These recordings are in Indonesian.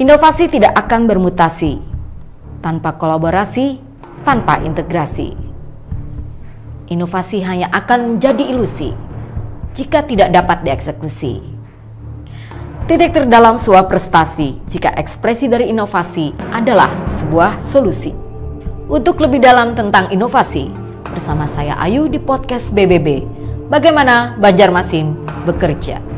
Inovasi tidak akan bermutasi tanpa kolaborasi, tanpa integrasi. Inovasi hanya akan menjadi ilusi jika tidak dapat dieksekusi. Titik terdalam sebuah prestasi jika ekspresi dari inovasi adalah sebuah solusi. Untuk lebih dalam tentang inovasi, bersama saya Ayu di podcast BBB, Bagaimana Banjarmasin Bekerja.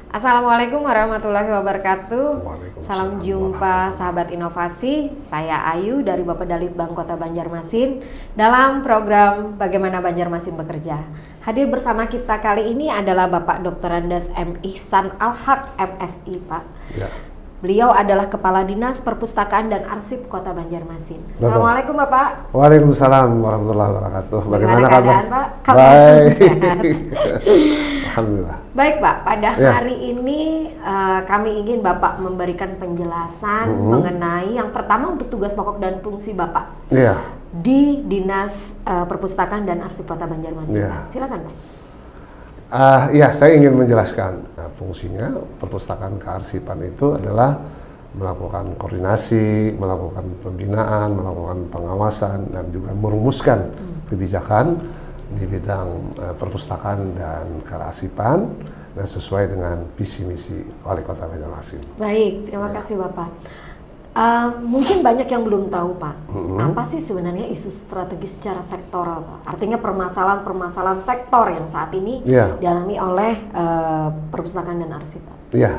Assalamualaikum warahmatullahi wabarakatuh. Salam jumpa sahabat inovasi. Saya Ayu dari Bappedalit-Bang Kota Banjarmasin dalam program Bagaimana Banjarmasin Bekerja. Hadir bersama kita kali ini adalah Bapak Dr. Andes M. Ihsan Al-Haq MSI, Pak. Ya. Beliau adalah Kepala Dinas Perpustakaan dan Arsip Kota Banjarmasin. Assalamualaikum Bapak. Waalaikumsalam warahmatullahi wabarakatuh. Bagaimana keadaan Pak? Baik. Alhamdulillah. Baik Pak, pada hari ini kami ingin Bapak memberikan penjelasan mengenai yang pertama untuk tugas pokok dan fungsi Bapak di Dinas Perpustakaan dan Arsip Kota Banjarmasin. Silakan Pak. Ya, saya ingin menjelaskan fungsinya perpustakaan kearsipan itu adalah melakukan koordinasi, melakukan pembinaan, melakukan pengawasan, dan juga merumuskan kebijakan di bidang perpustakaan dan kearsipan dan sesuai dengan visi misi Wali Kota Banjarmasin. Baik, terima kasih Bapak. Mungkin banyak yang belum tahu Pak, apa sih sebenarnya isu strategis secara sektoral Pak? Artinya permasalahan sektor yang saat ini dialami oleh perpustakaan dan arsip Pak. Iya,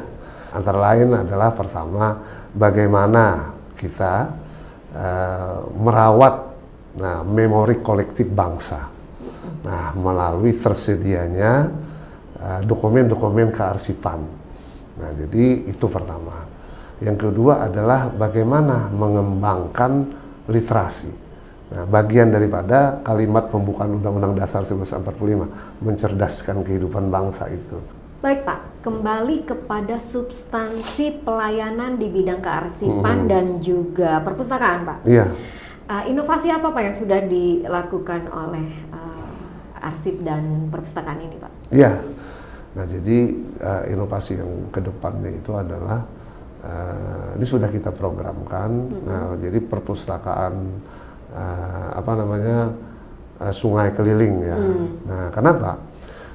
antara lain adalah pertama bagaimana kita merawat memori kolektif bangsa. Nah, melalui tersedianya dokumen-dokumen kearsipan. Nah, jadi itu pertama. Yang kedua adalah bagaimana mengembangkan literasi. Nah, bagian daripada kalimat pembukaan Undang-Undang Dasar 1945, mencerdaskan kehidupan bangsa itu. Baik Pak, kembali kepada substansi pelayanan di bidang kearsipan dan juga perpustakaan Pak. Iya. Inovasi apa Pak yang sudah dilakukan oleh arsip dan perpustakaan ini Pak? Iya. Nah, jadi inovasi yang kedepannya itu adalah ini sudah kita programkan. Nah, jadi perpustakaan sungai keliling ya. Nah, kenapa?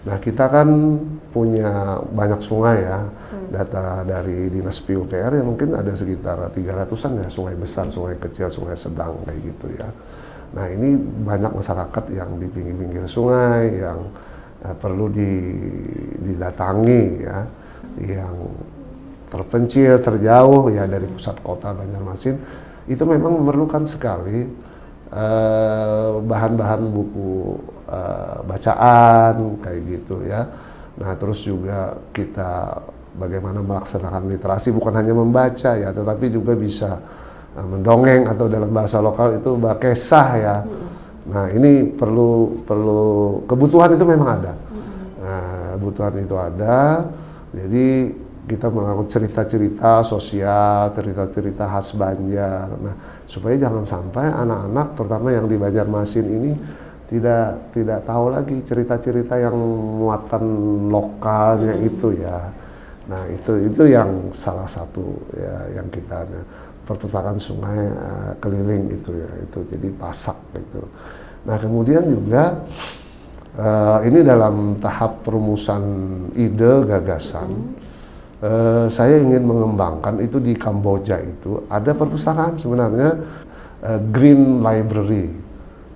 Nah, kita kan punya banyak sungai ya. Data dari Dinas PUPR yang mungkin ada sekitar 300-an ya, sungai besar, sungai kecil, sungai sedang kayak gitu ya. Nah, ini banyak masyarakat yang di pinggir-pinggir sungai yang perlu didatangi ya, yang terpencil, terjauh ya dari pusat kota Banjarmasin, itu memang memerlukan sekali bahan-bahan buku bacaan kayak gitu ya. Nah, terus juga kita bagaimana melaksanakan literasi, bukan hanya membaca ya, tetapi juga bisa mendongeng atau dalam bahasa lokal itu bakesah ya. Nah, ini perlu kebutuhan itu memang ada. Nah, kebutuhan itu ada. Jadi kita melakukan cerita-cerita sosial, cerita-cerita khas Banjar. Nah, supaya jangan sampai anak-anak, terutama yang di Banjarmasin ini tidak tahu lagi cerita-cerita yang muatan lokalnya itu ya. Nah, itu yang salah satu ya yang kita perpustakaan sungai keliling itu ya, itu jadi pasak gitu. Nah, kemudian juga ini dalam tahap perumusan ide gagasan. Saya ingin mengembangkan itu di Kamboja itu ada perpustakaan sebenarnya Green Library.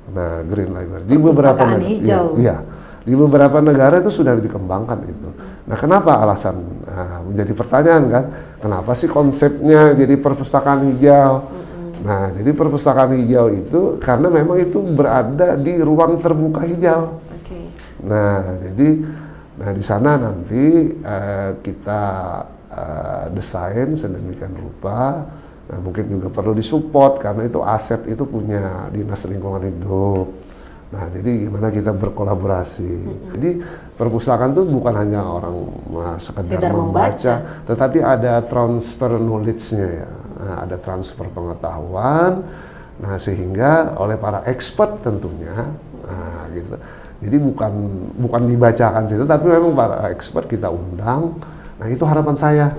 Nah, Green Library di beberapa negara, di beberapa negara itu sudah dikembangkan itu. Nah, kenapa alasan menjadi pertanyaan kan? Kenapa sih konsepnya jadi perpustakaan hijau? Nah, jadi perpustakaan hijau itu karena memang itu berada di ruang terbuka hijau. Nah, jadi di sana nanti kita desain sedemikian rupa. Nah, mungkin juga perlu disupport karena itu aset itu punya Dinas Lingkungan Hidup. Nah, jadi gimana kita berkolaborasi. Jadi perpustakaan itu bukan hanya orang sekedar membaca, tetapi ada transfer knowledge-nya ya. Nah, ada transfer pengetahuan. Nah, sehingga oleh para expert tentunya, nah gitu. Jadi bukan dibacakan situ, tapi memang para expert kita undang. Nah, itu harapan saya.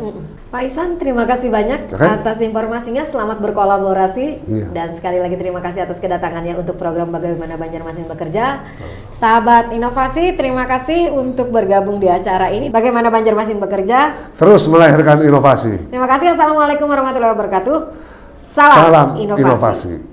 Pak Ihsan, terima kasih banyak atas informasinya. Selamat berkolaborasi. Dan sekali lagi terima kasih atas kedatangannya untuk program Bagaimana Banjarmasin Bekerja. Sahabat inovasi, terima kasih untuk bergabung di acara ini. Bagaimana Banjarmasin Bekerja? Terus melahirkan inovasi. Terima kasih. Assalamualaikum warahmatullahi wabarakatuh. Salam inovasi.